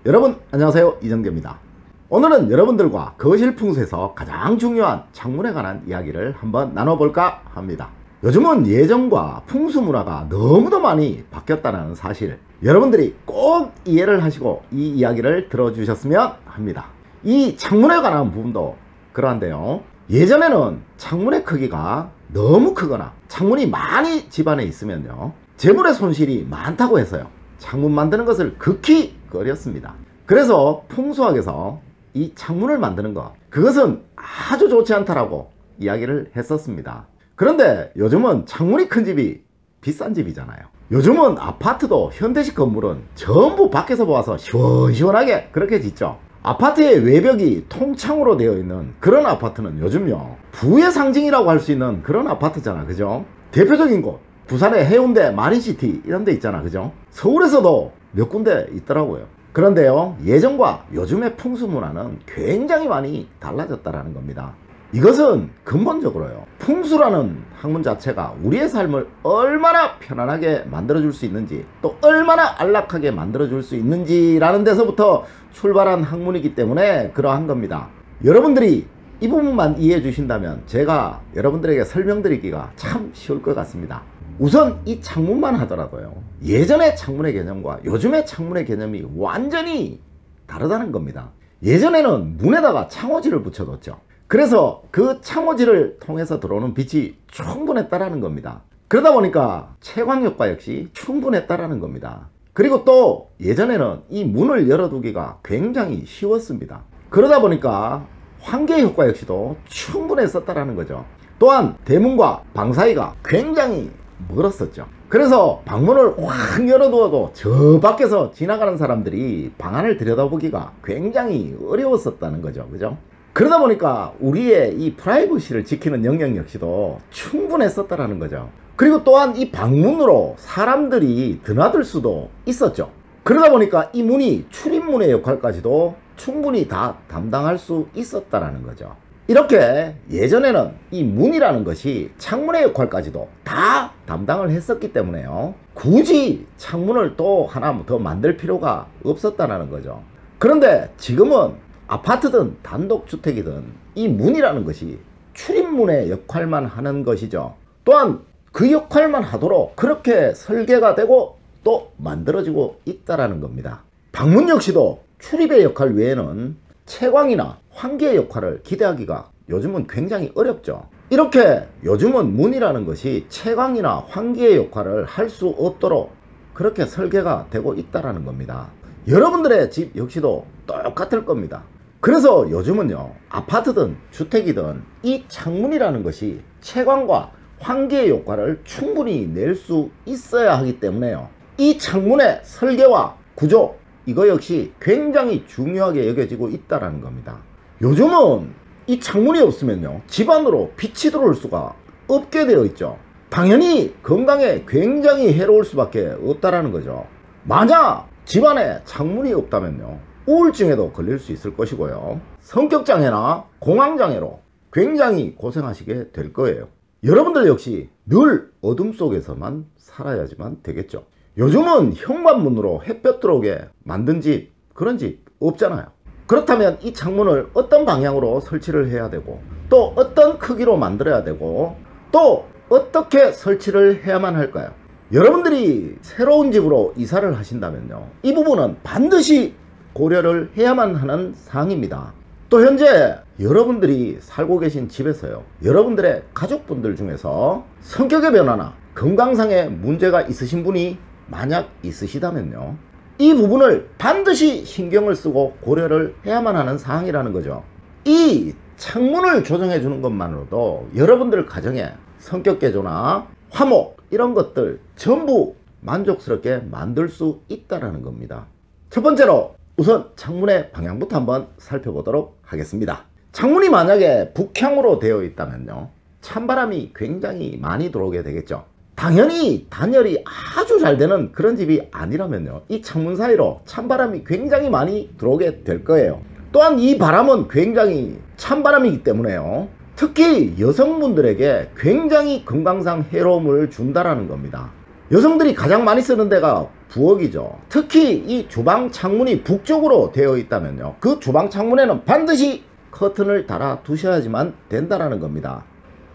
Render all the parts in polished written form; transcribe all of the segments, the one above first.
여러분 안녕하세요, 이정재입니다. 오늘은 여러분들과 거실 풍수에서 가장 중요한 창문에 관한 이야기를 한번 나눠볼까 합니다. 요즘은 예전과 풍수 문화가 너무도 많이 바뀌었다는 사실, 여러분들이 꼭 이해를 하시고 이 이야기를 들어주셨으면 합니다. 이 창문에 관한 부분도 그러한데요, 예전에는 창문의 크기가 너무 크거나 창문이 많이 집안에 있으면요, 재물의 손실이 많다고 해서요, 창문 만드는 것을 극히 꺼렸습니다. 그래서 풍수학에서 이 창문을 만드는 것, 그것은 아주 좋지 않다라고 이야기를 했었습니다. 그런데 요즘은 창문이 큰 집이 비싼 집이잖아요. 요즘은 아파트도 현대식 건물은 전부 밖에서 보아서 시원시원하게 그렇게 짓죠. 아파트의 외벽이 통창으로 되어 있는 그런 아파트는 요즘요, 부의 상징이라고 할 수 있는 그런 아파트잖아, 그죠? 대표적인 곳, 부산의 해운대 마린시티 이런 데 있잖아, 그죠? 서울에서도 몇 군데 있더라고요. 그런데요, 예전과 요즘의 풍수 문화는 굉장히 많이 달라졌다라는 겁니다. 이것은 근본적으로요, 풍수라는 학문 자체가 우리의 삶을 얼마나 편안하게 만들어줄 수 있는지, 또 얼마나 안락하게 만들어줄 수 있는지라는 데서부터 출발한 학문이기 때문에 그러한 겁니다. 여러분들이 이 부분만 이해해 주신다면 제가 여러분들에게 설명드리기가 참 쉬울 것 같습니다. 우선 이 창문만 하더라도요, 예전의 창문의 개념과 요즘의 창문의 개념이 완전히 다르다는 겁니다. 예전에는 문에다가 창호지를 붙여뒀죠. 그래서 그 창호지를 통해서 들어오는 빛이 충분했다라는 겁니다. 그러다 보니까 채광 효과 역시 충분했다라는 겁니다. 그리고 또 예전에는 이 문을 열어두기가 굉장히 쉬웠습니다. 그러다 보니까 환기 효과 역시도 충분했었다라는 거죠. 또한 대문과 방 사이가 굉장히 멀었었죠. 그래서 방문을 확 열어두어도 저 밖에서 지나가는 사람들이 방 안을 들여다보기가 굉장히 어려웠었다는 거죠, 그죠? 그러다 보니까 우리의 이 프라이버시를 지키는 영역 역시도 충분했었다라는 거죠. 그리고 또한 이 방문으로 사람들이 드나들 수도 있었죠. 그러다 보니까 이 문이 출입문의 역할까지도 충분히 다 담당할 수 있었다라는 거죠. 이렇게 예전에는 이 문이라는 것이 창문의 역할까지도 다 담당을 했었기 때문에요, 굳이 창문을 또 하나 더 만들 필요가 없었다는 거죠. 그런데 지금은 아파트든 단독주택이든 이 문이라는 것이 출입문의 역할만 하는 것이죠. 또한 그 역할만 하도록 그렇게 설계가 되고 또 만들어지고 있다라는 겁니다. 방문 역시도 출입의 역할 외에는 채광이나 환기의 역할을 기대하기가 요즘은 굉장히 어렵죠. 이렇게 요즘은 문이라는 것이 채광이나 환기의 역할을 할 수 없도록 그렇게 설계가 되고 있다라는 겁니다. 여러분들의 집 역시도 똑같을 겁니다. 그래서 요즘은요, 아파트든 주택이든 이 창문이라는 것이 채광과 환기의 효과를 충분히 낼 수 있어야 하기 때문에요, 이 창문의 설계와 구조, 이거 역시 굉장히 중요하게 여겨지고 있다는 겁니다. 요즘은 이 창문이 없으면요, 집 안으로 빛이 들어올 수가 없게 되어 있죠. 당연히 건강에 굉장히 해로울 수밖에 없다라는 거죠. 만약 집안에 창문이 없다면요, 우울증에도 걸릴 수 있을 것이고요, 성격장애나 공황장애로 굉장히 고생하시게 될 거예요. 여러분들 역시 늘 어둠 속에서만 살아야지만 되겠죠. 요즘은 현관문으로 햇볕 들어오게 만든 집, 그런 집 없잖아요. 그렇다면 이 창문을 어떤 방향으로 설치를 해야 되고, 또 어떤 크기로 만들어야 되고, 또 어떻게 설치를 해야만 할까요? 여러분들이 새로운 집으로 이사를 하신다면요, 이 부분은 반드시 고려를 해야만 하는 사항입니다. 또 현재 여러분들이 살고 계신 집에서요, 여러분들의 가족분들 중에서 성격의 변화나 건강상의 문제가 있으신 분이 만약 있으시다면요, 이 부분을 반드시 신경을 쓰고 고려를 해야만 하는 사항이라는 거죠. 이 창문을 조정해 주는 것만으로도 여러분들 가정에 성격 개조나 화목 이런 것들 전부 만족스럽게 만들 수 있다는 겁니다. 첫 번째로 우선 창문의 방향부터 한번 살펴보도록 하겠습니다. 창문이 만약에 북향으로 되어 있다면요, 찬바람이 굉장히 많이 들어오게 되겠죠. 당연히 단열이 아주 잘 되는 그런 집이 아니라면요, 이 창문 사이로 찬바람이 굉장히 많이 들어오게 될 거예요. 또한 이 바람은 굉장히 찬바람이기 때문에요, 특히 여성분들에게 굉장히 건강상 해로움을 준다라는 겁니다. 여성들이 가장 많이 쓰는 데가 부엌이죠. 특히 이 주방 창문이 북쪽으로 되어 있다면요, 그 주방 창문에는 반드시 커튼을 달아 두셔야지만 된다라는 겁니다.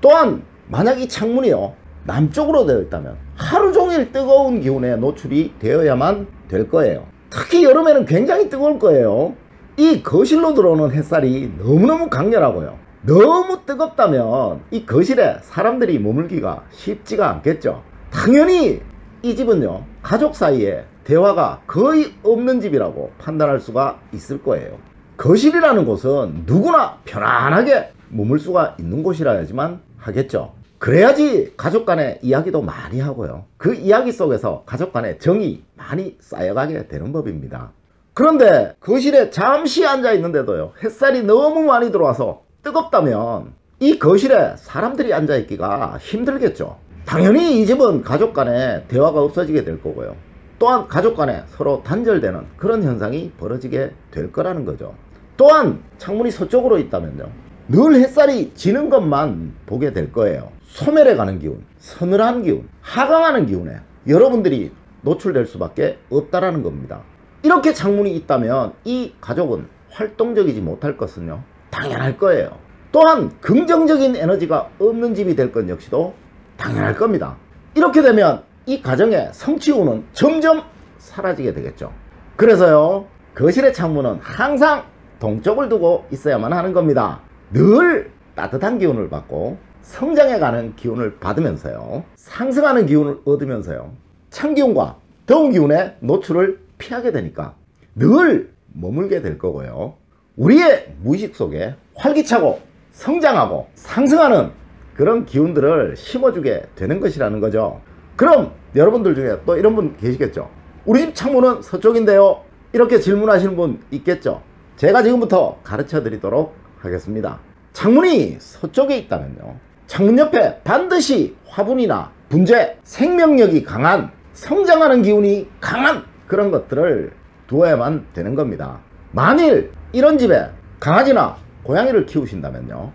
또한 만약 이 창문이요 남쪽으로 되어 있다면 하루 종일 뜨거운 기운에 노출이 되어야만 될 거예요. 특히 여름에는 굉장히 뜨거울 거예요. 이 거실로 들어오는 햇살이 너무너무 강렬하고요, 너무 뜨겁다면 이 거실에 사람들이 머물기가 쉽지가 않겠죠. 당연히 이 집은요 가족 사이에 대화가 거의 없는 집이라고 판단할 수가 있을 거예요. 거실이라는 곳은 누구나 편안하게 머물 수가 있는 곳이라야지만 하겠죠. 그래야지 가족 간의 이야기도 많이 하고요, 그 이야기 속에서 가족 간의 정이 많이 쌓여가게 되는 법입니다. 그런데 거실에 잠시 앉아 있는데도요 햇살이 너무 많이 들어와서 뜨겁다면 이 거실에 사람들이 앉아 있기가 힘들겠죠. 당연히 이 집은 가족 간에 대화가 없어지게 될 거고요, 또한 가족 간에 서로 단절되는 그런 현상이 벌어지게 될 거라는 거죠. 또한 창문이 서쪽으로 있다면요 늘 햇살이 지는 것만 보게 될 거예요. 소멸해 가는 기운, 서늘한 기운, 하강하는 기운에 여러분들이 노출될 수밖에 없다라는 겁니다. 이렇게 창문이 있다면 이 가족은 활동적이지 못할 것은요 당연할 거예요. 또한 긍정적인 에너지가 없는 집이 될 것 역시도 당연할 겁니다. 이렇게 되면 이 가정의 성취운은 점점 사라지게 되겠죠. 그래서요 거실의 창문은 항상 동쪽을 두고 있어야만 하는 겁니다. 늘 따뜻한 기운을 받고 성장해가는 기운을 받으면서요, 상승하는 기운을 얻으면서요, 찬 기운과 더운 기운의 노출을 피하게 되니까 늘 머물게 될 거고요, 우리의 무의식 속에 활기차고 성장하고 상승하는 그런 기운들을 심어주게 되는 것이라는 거죠. 그럼 여러분들 중에 또 이런 분 계시겠죠. 우리 집 창문은 서쪽인데요, 이렇게 질문하시는 분 있겠죠. 제가 지금부터 가르쳐 드리도록 하겠습니다. 창문이 서쪽에 있다면요 창문 옆에 반드시 화분이나 분재, 생명력이 강한, 성장하는 기운이 강한 그런 것들을 두어야만 되는 겁니다. 만일 이런 집에 강아지나 고양이를 키우신다면요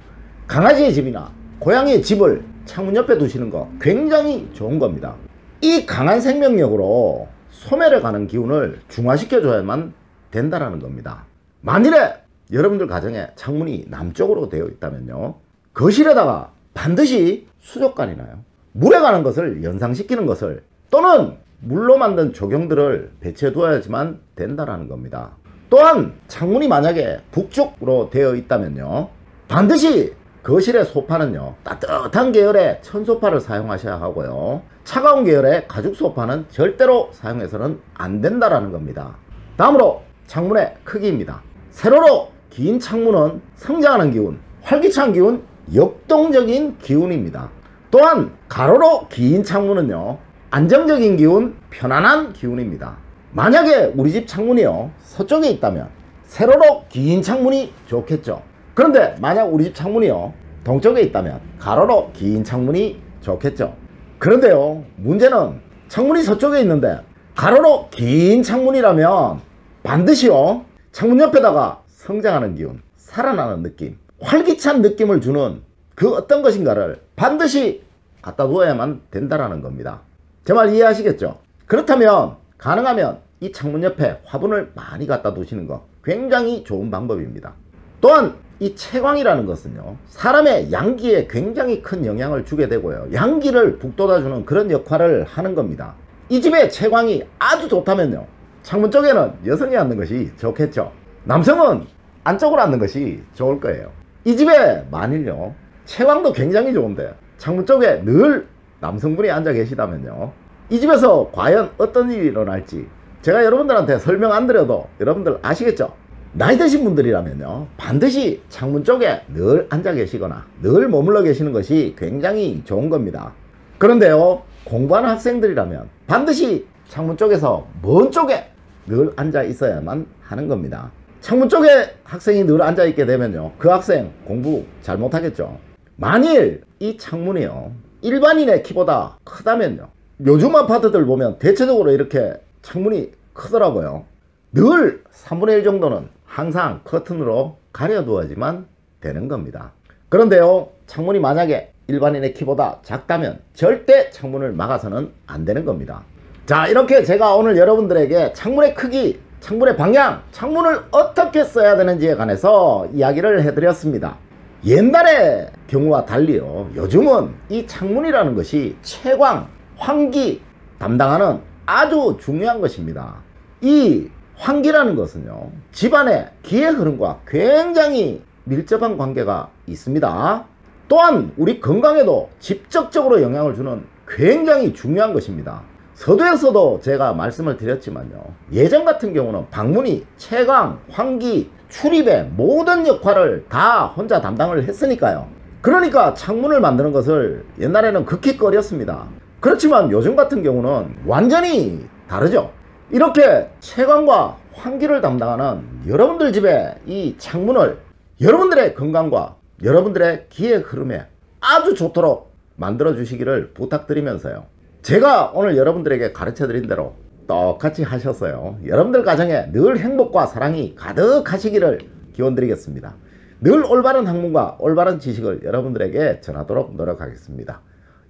강아지의 집이나 고양이의 집을 창문 옆에 두시는 거 굉장히 좋은 겁니다. 이 강한 생명력으로 소멸해 가는 기운을 중화시켜 줘야만 된다라는 겁니다. 만일에 여러분들 가정에 창문이 남쪽으로 되어 있다면요 거실에다가 반드시 수족관이나요 물에 가는 것을 연상시키는 것을, 또는 물로 만든 조경들을 배치해 두어야지만 된다라는 겁니다. 또한 창문이 만약에 북쪽으로 되어 있다면요 반드시 거실의 소파는요 따뜻한 계열의 천소파를 사용하셔야 하고요, 차가운 계열의 가죽 소파는 절대로 사용해서는 안 된다라는 겁니다. 다음으로 창문의 크기입니다. 세로로 긴 창문은 성장하는 기운, 활기찬 기운, 역동적인 기운입니다. 또한 가로로 긴 창문은요 안정적인 기운, 편안한 기운입니다. 만약에 우리 집 창문이요 서쪽에 있다면 세로로 긴 창문이 좋겠죠. 그런데 만약 우리 집 창문이요 동쪽에 있다면 가로로 긴 창문이 좋겠죠. 그런데요 문제는 창문이 서쪽에 있는데 가로로 긴 창문이라면 반드시요 창문 옆에다가 성장하는 기운, 살아나는 느낌, 활기찬 느낌을 주는 그 어떤 것인가를 반드시 갖다 두어야만 된다라는 겁니다. 제 말 이해하시겠죠? 그렇다면 가능하면 이 창문 옆에 화분을 많이 갖다 두시는 거 굉장히 좋은 방법입니다. 또한 이 채광이라는 것은요 사람의 양기에 굉장히 큰 영향을 주게 되고요 양기를 북돋아주는 그런 역할을 하는 겁니다. 이 집의 채광이 아주 좋다면요 창문 쪽에는 여성이 앉는 것이 좋겠죠. 남성은 안쪽으로 앉는 것이 좋을 거예요. 이 집에 만일요 채광도 굉장히 좋은데 창문 쪽에 늘 남성분이 앉아 계시다면요 이 집에서 과연 어떤 일이 일어날지 제가 여러분들한테 설명 안 드려도 여러분들 아시겠죠? 나이 드신 분들이라면요 반드시 창문 쪽에 늘 앉아 계시거나 늘 머물러 계시는 것이 굉장히 좋은 겁니다. 그런데요 공부하는 학생들이라면 반드시 창문 쪽에서 먼 쪽에 늘 앉아 있어야만 하는 겁니다. 창문 쪽에 학생이 늘 앉아 있게 되면요 그 학생 공부 잘 못하겠죠. 만일 이 창문이요 일반인의 키보다 크다면요 요즘 아파트들 보면 대체적으로 이렇게 창문이 크더라고요. 늘 3분의 1 정도는 항상 커튼으로 가려두어야지만 되는 겁니다. 그런데요 창문이 만약에 일반인의 키보다 작다면 절대 창문을 막아서는 안 되는 겁니다. 자, 이렇게 제가 오늘 여러분들에게 창문의 크기, 창문의 방향, 창문을 어떻게 써야 되는지에 관해서 이야기를 해드렸습니다. 옛날의 경우와 달리요, 요즘은 이 창문이라는 것이 채광, 환기 담당하는 아주 중요한 것입니다. 이 환기라는 것은요, 집안의 기의 흐름과 굉장히 밀접한 관계가 있습니다. 또한 우리 건강에도 직접적으로 영향을 주는 굉장히 중요한 것입니다. 서두에서도 제가 말씀을 드렸지만요, 예전 같은 경우는 방문이 채광, 환기, 출입의 모든 역할을 다 혼자 담당을 했으니까요. 그러니까 창문을 만드는 것을 옛날에는 극히 꺼렸습니다. 그렇지만 요즘 같은 경우는 완전히 다르죠. 이렇게 채광과 환기를 담당하는 여러분들 집에 이 창문을 여러분들의 건강과 여러분들의 기의 흐름에 아주 좋도록 만들어 주시기를 부탁드리면서요, 제가 오늘 여러분들에게 가르쳐 드린 대로 똑같이 하셨어요. 여러분들 가정에 늘 행복과 사랑이 가득하시기를 기원드리겠습니다. 늘 올바른 학문과 올바른 지식을 여러분들에게 전하도록 노력하겠습니다.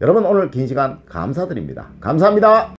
여러분, 오늘 긴 시간 감사드립니다. 감사합니다.